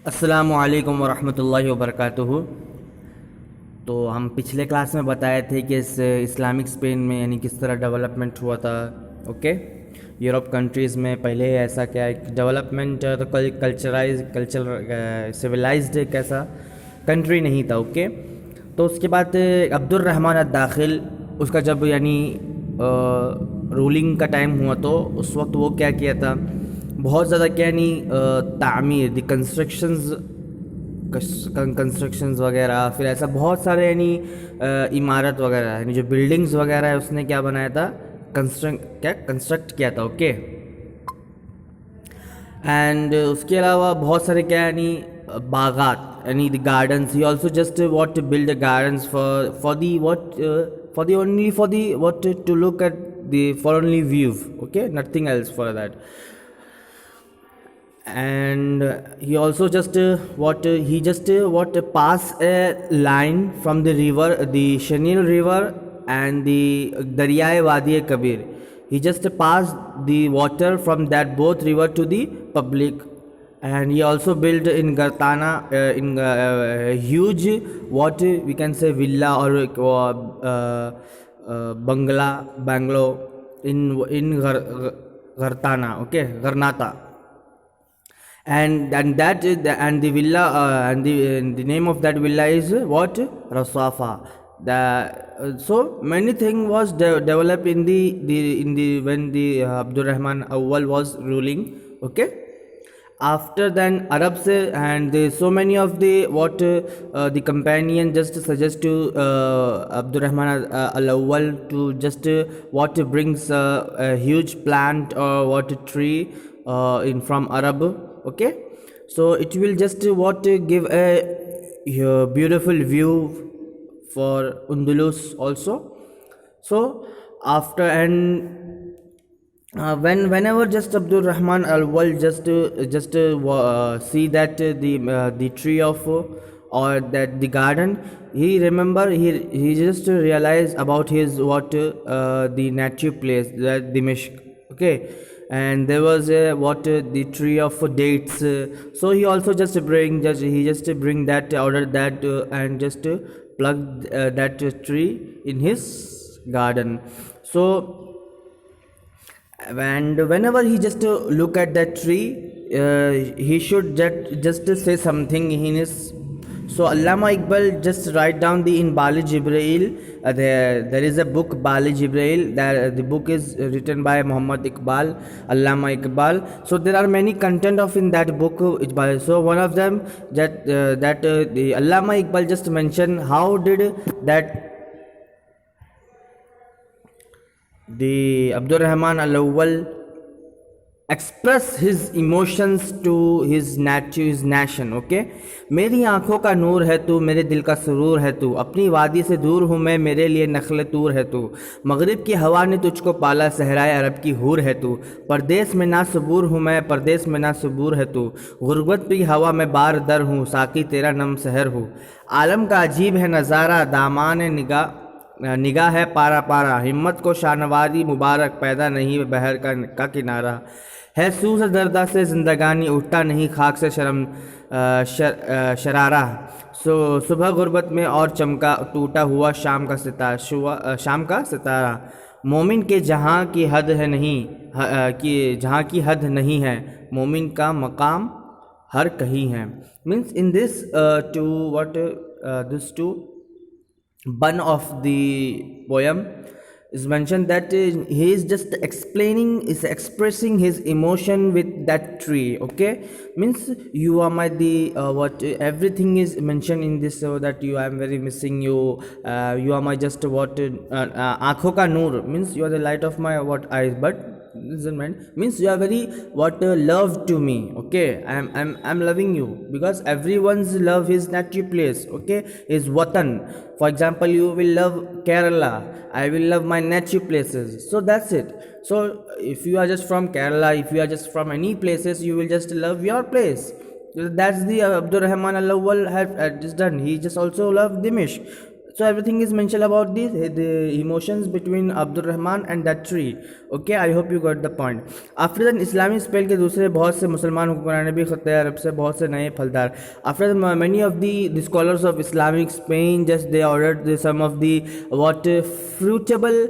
السلام علیکم ورحمۃ اللہ وبرکاتہ. تو ہم پچھلے کلاس میں بتائے تھے کہ اسلامک اسپین میں یعنی کس طرح ڈیولپمنٹ ہوا تھا. اوکے, یورپ کنٹریز میں پہلے ایسا کیا ہے ڈیولپمنٹ تو سویلائزڈ ایک ایسا کنٹری نہیں تھا. اوکے, تو اس کے بعد عبد الرحمن الداخل اس کا جب یعنی رولنگ کا ٹائم ہوا تو اس وقت وہ کیا کیا تھا, بہت زیادہ کیا نہیں تعمیر دی کنسٹرکشنز وغیرہ, پھر ایسا بہت سارے یعنی عمارت وغیرہ یعنی جو بلڈنگز وغیرہ ہے اس نے کیا بنایا تھا, کنسٹرکٹ کیا تھا. اوکے, اینڈ اس کے علاوہ بہت سارے کیا یعنی باغات یعنی the gardens. He also just what to build a gardens for the what to look at the for only view. Okay, nothing else for that. And he also just pass a line from the river, the Shanil river and the Darya Wadi Kabir. He just passed the water from that both river to the public. And he also built in Gartana in huge what we can say villa or bungalow in Gartana. Okay, Garnata. And the villa and the name of that villa is what, Rasafa. So many things was developed in the when the Abdurrahman Awwal was ruling. Okay, after then Arabs and so many of the what the companion just suggest to Abdurrahman al-Awwal to just what brings a huge plant or what tree in from Arab. Okay, so it will just what give a beautiful view for Undulus also. So after and whenever just Abdul Rahman al-Awwal just see that the tree of or that the garden, he just realized about his what the native place, that Dimashq. Okay, and there was the tree of dates. So he also just bring that, order that and just plug that tree in his garden. So and whenever he just look at that tree, he should just say something in his. So Allama Iqbal just write down in Bali Jibreel. There is a book, Bali Jibreel. The book is written by Muhammad Iqbal, Allama Iqbal. So there are many content of in that book. So one of them that the Allama Iqbal just mentioned how did that the Abdur Rahman al-Awwal express his emotions to his nation. Okay, میری آنکھوں کا نور ہے تو, میرے دل کا سرور ہے تو, اپنی وادی سے دور ہوں میں, میرے لیے نخل طور ہے تو, مغرب کی ہوا نے تجھ کو پالا, صحرائے عرب کی حور ہے تو, پردیس میں نہ صبور ہوں میں, پردیس میں نہ صبور ہے تو, غربت کی ہوا میں بار در ہوں, ساقی تیرا نم سحر ہوں, عالم کا عجیب ہے نظارہ, دامان نگاہ ہے پارا پارا, ہمت کو شانواری مبارک, پیدا نہیں بحر کا کنارہ, ہے سوز دردہ سے زندگانی, اٹھتا نہیں خاک سے شرارہ, صبح غربت میں اور چمکا, ٹوٹا ہوا شام کا ستارہ, مومن کے جہاں کی حد ہے نہیں, جہاں کی حد نہیں ہے, مومن کا مقام ہر کہیں ہے. Means in this this two one of the poem is mentioned that he is just expressing his emotion with that tree. Okay, means you are my what everything is mentioned in this, so that I am very missing you, you are my just what aankhon ka noor, means you are the light of my what eyes, but means you are very what love to me. Okay, I'm loving you because everyone's love his native place. Okay, is watan. For example, you will love Kerala, I will love my native places. So that's it. So if you are just from Kerala, if you are just from any places, you will just love your place. That's the Abdur Rahman al-Awwal had just done. He just also loved Dimashq. so everything is mentioned about the emotions between Abdur Rahman and that tree. Okay, I hope you got the point. After that, Islamic spell के दूसरे बहुत से मुसलमान हुक्मरान ने भी खत्े अरब से बहुत से नए फलदार. After that, many of the scholars of Islamic Spain just they ordered some of the what fruitable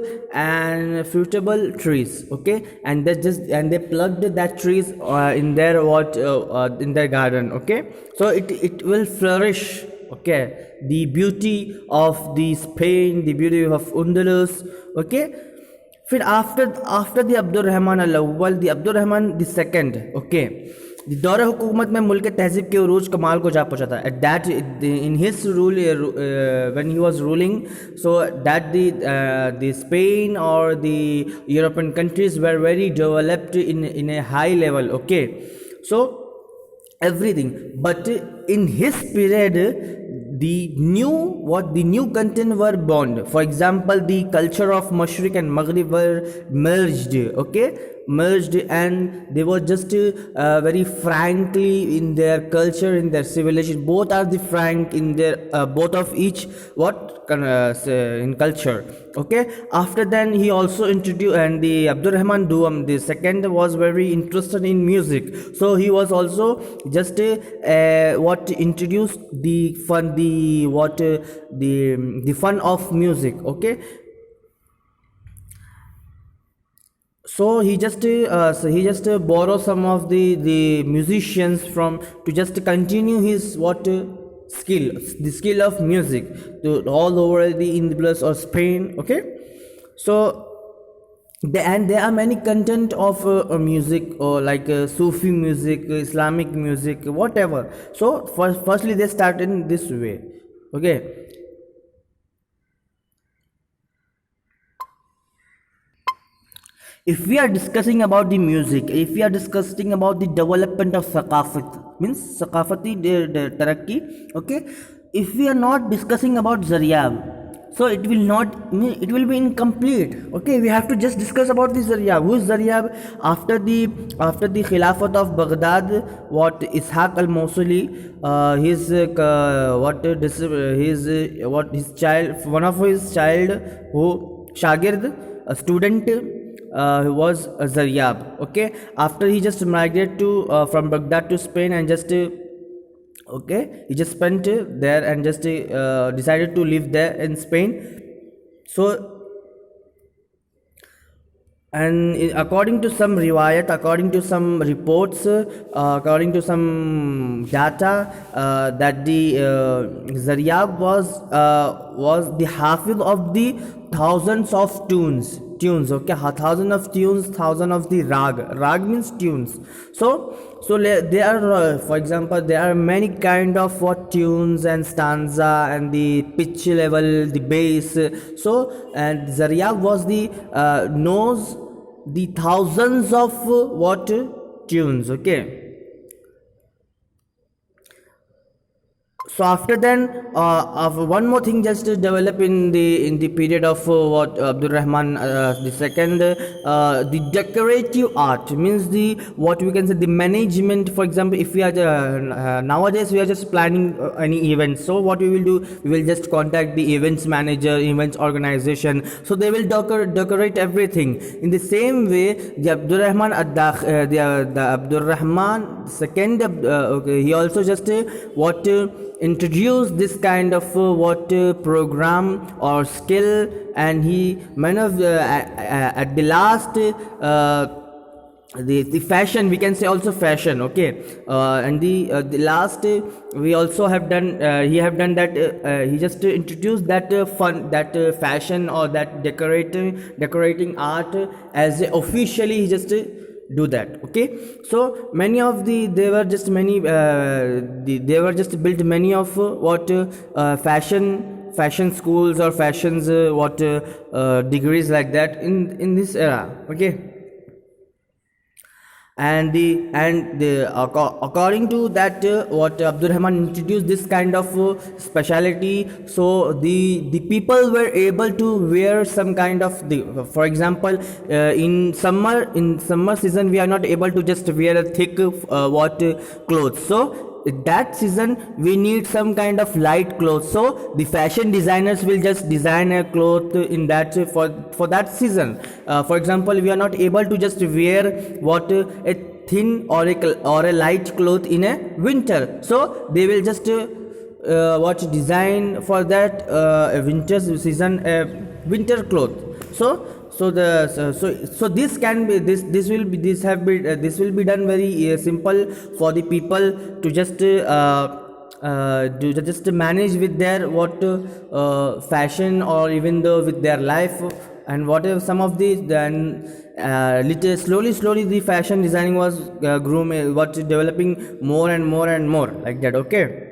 trees. Okay, and they plugged that trees in their in their garden. Okay, so it will flourish. Okay, the beauty of the Spain, the beauty of Andalus. Okay, फिर after the Abdur Rahman al-Awwal, the Abdur Rahman the second. Okay, the दौर हुकूमत में मुल्क तहजीब के उरूज कमाल को जा पहुंचा था. At that in his rule when he was ruling, so that the Spain or the European countries were very developed in a high level. Okay, so everything, but in his period the new content were born. For example, the culture of Mashriq and Maghrib were merged. Okay, merged, and they were just very frankly in their culture, in their civilization. Both are the frank in their both of each in culture. Okay, after then he also introduced, and the Abdur Rahman Duam the second was very interested in music, so he was also just introduced the fun of music. Okay, so he just borrow some of the musicians from to just continue his the skill of music to all over the Indus or Spain. Okay, so there are many content of music, or like Sufi music, Islamic music, whatever. So firstly they start in this way. Okay, if we are discussing about the music, if we are discussing about the development of thaqafat, means thaqafati tarakki. Okay, if we are not discussing about Zaryab, so it will be incomplete. Okay, we have to just discuss about the Zaryab. Who is Zaryab? After the Khilafat of Baghdad, Ishaq al-Mawsili, one of his child, who Shagird, a student, was Zaryab. Okay, after he just migrated to from Baghdad to Spain, and just okay, he just spent there and just decided to live there in Spain. So, and according to some riwayat, according to some reports, according to some data, that the Zaryab was the hafiz of the thousands of tunes. Okay, thousand of tunes, thousand of the rag means tunes. So there are for example, there are many kind of tunes and stanza and the pitch level, the bass. So, and Zaryab was the knows the thousands of tunes. Okay, so after then, one more thing just to develop in the period of Abdur Rahman the second, the decorative art, means the what we can say the management. For example, if we are nowadays we are just planning any event, so what we will do, we will just contact the events manager, events organization, so they will decorate everything. In the same way, the Abdur Rahman the Abdur Rahman second, okay, he also just introduce this kind of program or skill, and he at the last the fashion, we can say also fashion. Okay, and the last we also have done he have done that he just introduced that fashion or that decorating art as officially. He just do that. Okay, so many of there were just built many of fashion schools or fashions degrees like that in this era. Okay, and according to that what Abdur Rahman introduced this kind of speciality, so the people were able to wear some kind of for example, in summer season we are not able to just wear a thick clothes, so in that season we need some kind of light clothes, so the fashion designers will just design a cloth in that for that season. For example, we are not able to just wear what a thin or a light cloth in a winter, so they will just what design for that winter season winter cloth. So this can be this will be this will be done very simple for the people to just do just manage with their what fashion, or even though with their life, and whatever some of the then little slowly the fashion designing was grooming, what developing more and more and more like that. Okay,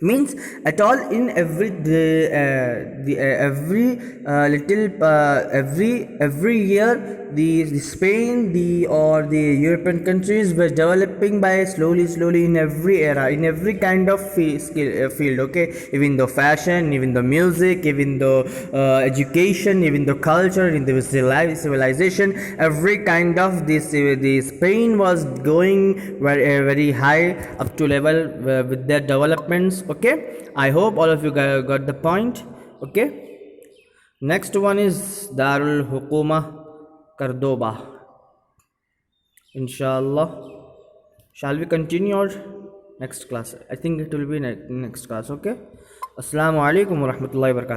means at all in every every little every year the Spain or the European countries were developing by slowly in every era, in every kind of field. Okay, even the fashion, even the music, even the education, even the culture, in the civilization, every kind of this the Spain was going very high up to level with their developments. Okay, I hope all of you got the point. Okay, next one is Darul Hukuma Cordoba. Inshallah, shall we continue or next class? I think it will be next class. Okay, Assalamu alaikum wa rahmatullahi wa barakatuh.